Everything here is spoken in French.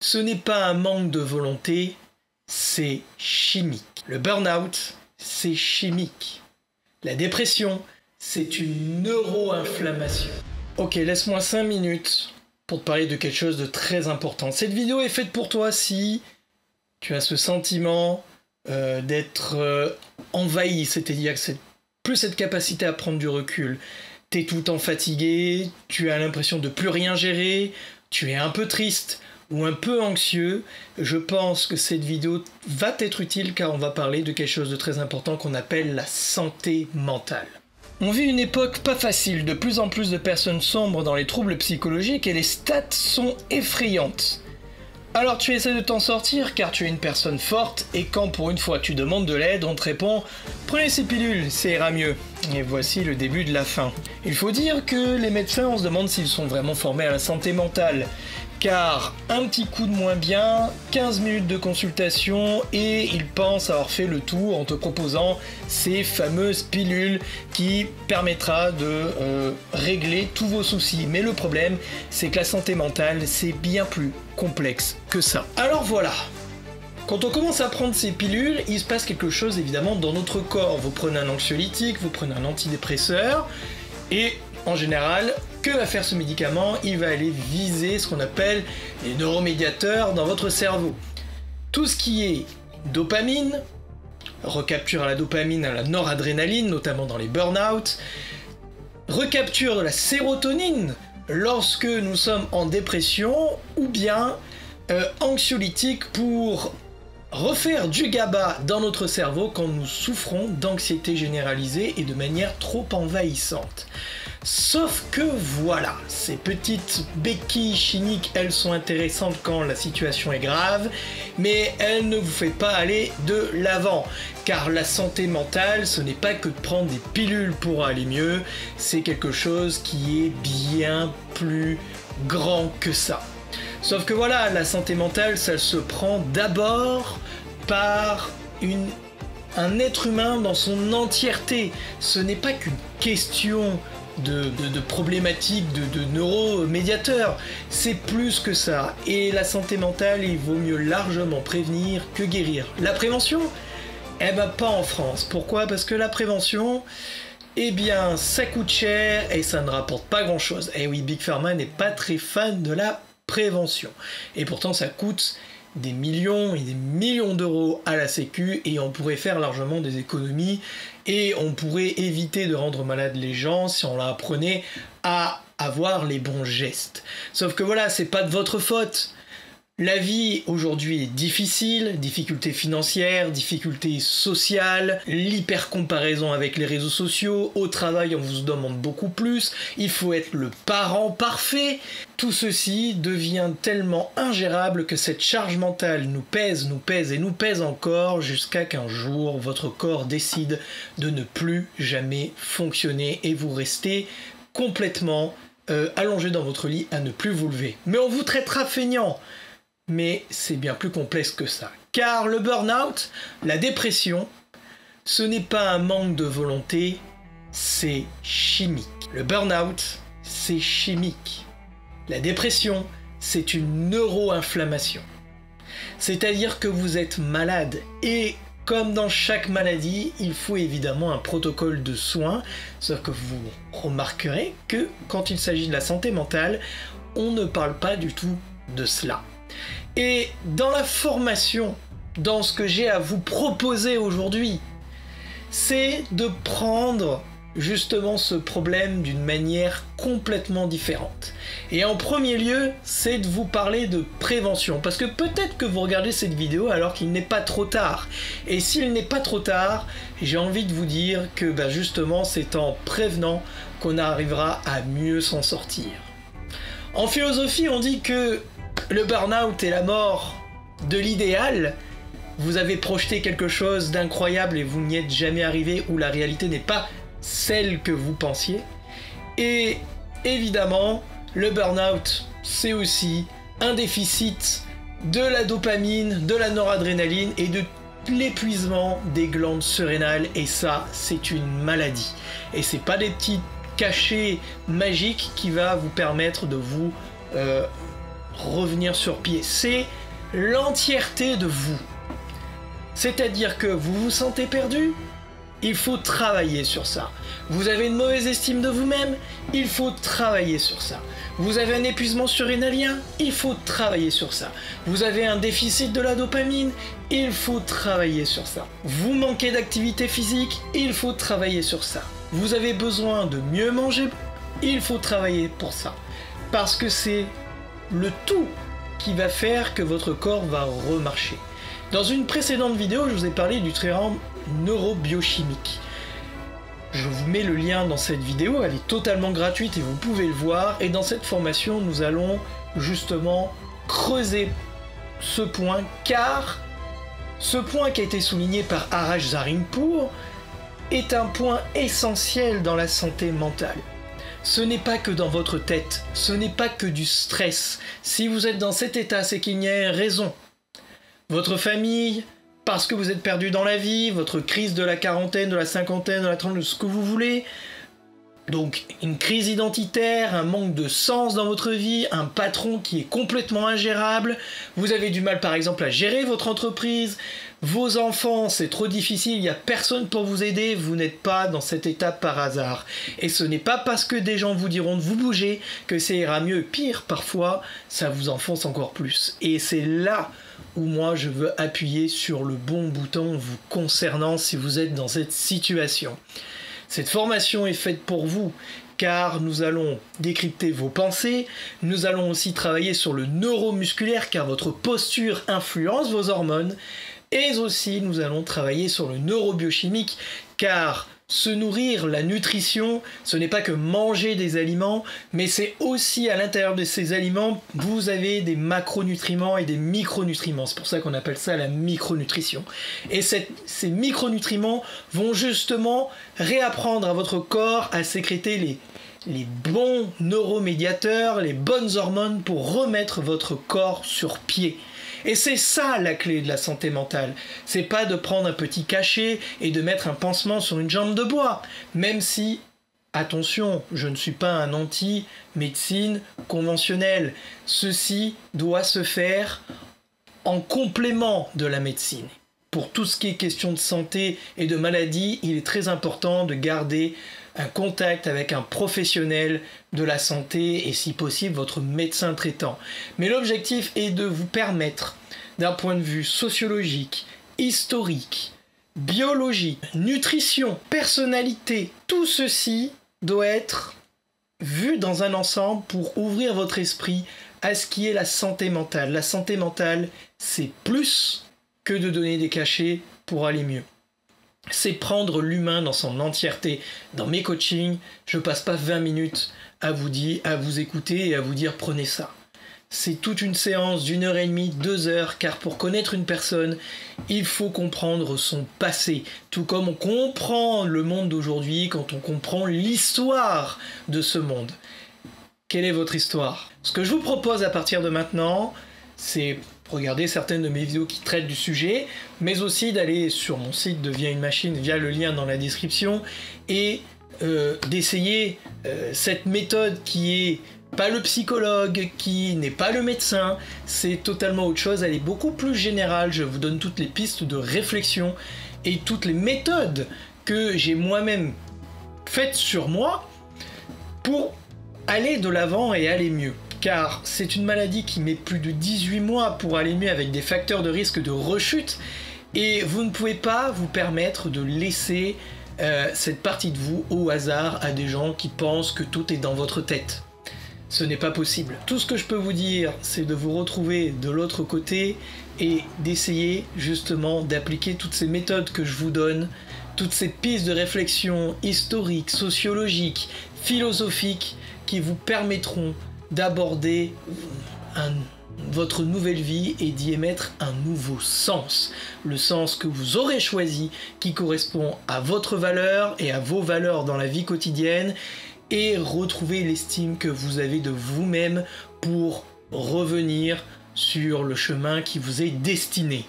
ce n'est pas un manque de volonté, c'est chimique. Le burn-out, c'est chimique. La dépression, c'est une neuroinflammation. Ok, laisse-moi 5 minutes pour te parler de quelque chose de très important. Cette vidéo est faite pour toi si tu as ce sentiment d'être envahi, c'est-à-dire que c'est plus cette capacité à prendre du recul. T'es tout le temps fatigué, tu as l'impression de plus rien gérer, tu es un peu triste ou un peu anxieux. Je pense que cette vidéo va t'être utile car on va parler de quelque chose de très important qu'on appelle la santé mentale. On vit une époque pas facile, de plus en plus de personnes sombrent dans les troubles psychologiques et les stats sont effrayantes. Alors tu essaies de t'en sortir car tu es une personne forte et quand pour une fois tu demandes de l'aide, on te répond « Prenez ces pilules, ça ira mieux ». Et voici le début de la fin. Il faut dire que les médecins, on se demande s'ils sont vraiment formés à la santé mentale. Car un petit coup de moins bien, 15 minutes de consultation et ils pensent avoir fait le tour en te proposant ces fameuses pilules qui permettra de régler tous vos soucis. Mais le problème, c'est que la santé mentale, c'est bien plus complexe que ça. Alors voilà, quand on commence à prendre ces pilules, il se passe quelque chose évidemment dans notre corps. Vous prenez un anxiolytique, vous prenez un antidépresseur et en général, que va faire ce médicament? Il va aller viser ce qu'on appelle les neuromédiateurs dans votre cerveau. Tout ce qui est dopamine, recapture à la dopamine, à la noradrénaline, notamment dans les burn-out, recapture de la sérotonine lorsque nous sommes en dépression, ou bien anxiolytique pour refaire du GABA dans notre cerveau quand nous souffrons d'anxiété généralisée et de manière trop envahissante. Sauf que voilà, ces petites béquilles chimiques, elles sont intéressantes quand la situation est grave, mais elles ne vous font pas aller de l'avant. Car la santé mentale, ce n'est pas que de prendre des pilules pour aller mieux, c'est quelque chose qui est bien plus grand que ça. Sauf que voilà, la santé mentale, ça se prend d'abord par un être humain dans son entièreté. Ce n'est pas qu'une question de problématiques de neuromédiateurs, c'est plus que ça. Et la santé mentale, il vaut mieux largement prévenir que guérir. La prévention, eh ben pas en France. Pourquoi? Parce que la prévention, eh bien ça coûte cher et ça ne rapporte pas grand chose. Et oui, Big Pharma n'est pas très fan de la prévention. Et pourtant ça coûte des millions et des millions d'euros à la Sécu et on pourrait faire largement des économies et on pourrait éviter de rendre malades les gens si on leur apprenait à avoir les bons gestes. Sauf que voilà, c'est pas de votre faute. La vie aujourd'hui est difficile, difficultés financières, difficultés sociales, l'hyper-comparaison avec les réseaux sociaux, au travail on vous demande beaucoup plus, il faut être le parent parfait. Tout ceci devient tellement ingérable que cette charge mentale nous pèse et nous pèse encore jusqu'à qu'un jour votre corps décide de ne plus jamais fonctionner et vous restez complètement allongé dans votre lit à ne plus vous lever. Mais on vous traitera feignant. Mais c'est bien plus complexe que ça. Car le burn-out, la dépression, ce n'est pas un manque de volonté, c'est chimique. Le burn-out, c'est chimique. La dépression, c'est une neuroinflammation. C'est-à-dire que vous êtes malade et comme dans chaque maladie, il faut évidemment un protocole de soins, sauf que vous remarquerez que quand il s'agit de la santé mentale, on ne parle pas du tout de cela. Et dans la formation, dans ce que j'ai à vous proposer aujourd'hui, c'est de prendre justement ce problème d'une manière complètement différente. Et en premier lieu, c'est de vous parler de prévention, parce que peut-être que vous regardez cette vidéo alors qu'il n'est pas trop tard. Et s'il n'est pas trop tard, j'ai envie de vous dire que justement c'est en prévenant qu'on arrivera à mieux s'en sortir. En philosophie, on dit que le burn-out est la mort de l'idéal. Vous avez projeté quelque chose d'incroyable et vous n'y êtes jamais arrivé, ou la réalité n'est pas celle que vous pensiez. Et évidemment, le burn-out, c'est aussi un déficit de la dopamine, de la noradrénaline et de l'épuisement des glandes surrénales. Et ça, c'est une maladie. Et c'est pas des petits cachets magiques qui va vous permettre de vous revenir sur pied. C'est l'entièreté de vous. C'est-à-dire que vous vous sentez perdu, il faut travailler sur ça. Vous avez une mauvaise estime de vous-même, il faut travailler sur ça. Vous avez un épuisement surrénalien, il faut travailler sur ça. Vous avez un déficit de la dopamine, il faut travailler sur ça. Vous manquez d'activité physique, il faut travailler sur ça. Vous avez besoin de mieux manger, il faut travailler pour ça. Parce que c'est le tout qui va faire que votre corps va remarcher. Dans une précédente vidéo, je vous ai parlé du triangle neurobiochimique. Je vous mets le lien dans cette vidéo, elle est totalement gratuite et vous pouvez le voir. Et dans cette formation, nous allons justement creuser ce point, car ce point qui a été souligné par Arash Zaringpour est un point essentiel dans la santé mentale. Ce n'est pas que dans votre tête, ce n'est pas que du stress. Si vous êtes dans cet état, c'est qu'il y a une raison. Votre famille, parce que vous êtes perdu dans la vie, votre crise de la quarantaine, de la cinquantaine, de la trentaine, de ce que vous voulez. Donc une crise identitaire, un manque de sens dans votre vie, un patron qui est complètement ingérable, vous avez du mal par exemple à gérer votre entreprise, vos enfants c'est trop difficile, il n'y a personne pour vous aider, vous n'êtes pas dans cette étape par hasard. Et ce n'est pas parce que des gens vous diront de vous bouger que ça ira mieux, pire parfois ça vous enfonce encore plus. Et c'est là où moi je veux appuyer sur le bon bouton vous concernant si vous êtes dans cette situation. Cette formation est faite pour vous, car nous allons décrypter vos pensées, nous allons aussi travailler sur le neuromusculaire, car votre posture influence vos hormones, et aussi nous allons travailler sur le neurobiochimique, car se nourrir, la nutrition, ce n'est pas que manger des aliments, mais c'est aussi à l'intérieur de ces aliments, vous avez des macronutriments et des micronutriments. C'est pour ça qu'on appelle ça la micronutrition. Et ces micronutriments vont justement réapprendre à votre corps à sécréter les bons neuromédiateurs, les bonnes hormones pour remettre votre corps sur pied. Et c'est ça la clé de la santé mentale. C'est pas de prendre un petit cachet et de mettre un pansement sur une jambe de bois. Même si, attention, je ne suis pas un anti-médecine conventionnelle. Ceci doit se faire en complément de la médecine. Pour tout ce qui est question de santé et de maladie, il est très important de garder un contact avec un professionnel de la santé et si possible votre médecin traitant. Mais l'objectif est de vous permettre, d'un point de vue sociologique, historique, biologique, nutrition, personnalité, tout ceci doit être vu dans un ensemble pour ouvrir votre esprit à ce qui est la santé mentale. La santé mentale, c'est plus que de donner des cachets pour aller mieux. C'est prendre l'humain dans son entièreté. Dans mes coachings, je passe pas 20 minutes à vous écouter et à vous dire prenez ça. C'est toute une séance d'1h30, 2 heures, car pour connaître une personne, il faut comprendre son passé. Tout comme on comprend le monde d'aujourd'hui quand on comprend l'histoire de ce monde. Quelle est votre histoire? Ce que je vous propose à partir de maintenant, c'est regarder certaines de mes vidéos qui traitent du sujet, mais aussi d'aller sur mon site Deviens une machine via le lien dans la description et d'essayer cette méthode qui est pas le psychologue, qui n'est pas le médecin, c'est totalement autre chose, elle est beaucoup plus générale, je vous donne toutes les pistes de réflexion et toutes les méthodes que j'ai moi-même faites sur moi pour aller de l'avant et aller mieux. Car c'est une maladie qui met plus de 18 mois pour aller mieux avec des facteurs de risque de rechute et vous ne pouvez pas vous permettre de laisser cette partie de vous au hasard à des gens qui pensent que tout est dans votre tête. Ce n'est pas possible. Tout ce que je peux vous dire, c'est de vous retrouver de l'autre côté et d'essayer justement d'appliquer toutes ces méthodes que je vous donne, toutes ces pistes de réflexion historiques, sociologiques, philosophiques qui vous permettront d'aborder votre nouvelle vie et d'y émettre un nouveau sens. Le sens que vous aurez choisi, qui correspond à votre valeur et à vos valeurs dans la vie quotidienne, et retrouver l'estime que vous avez de vous-même pour revenir sur le chemin qui vous est destiné.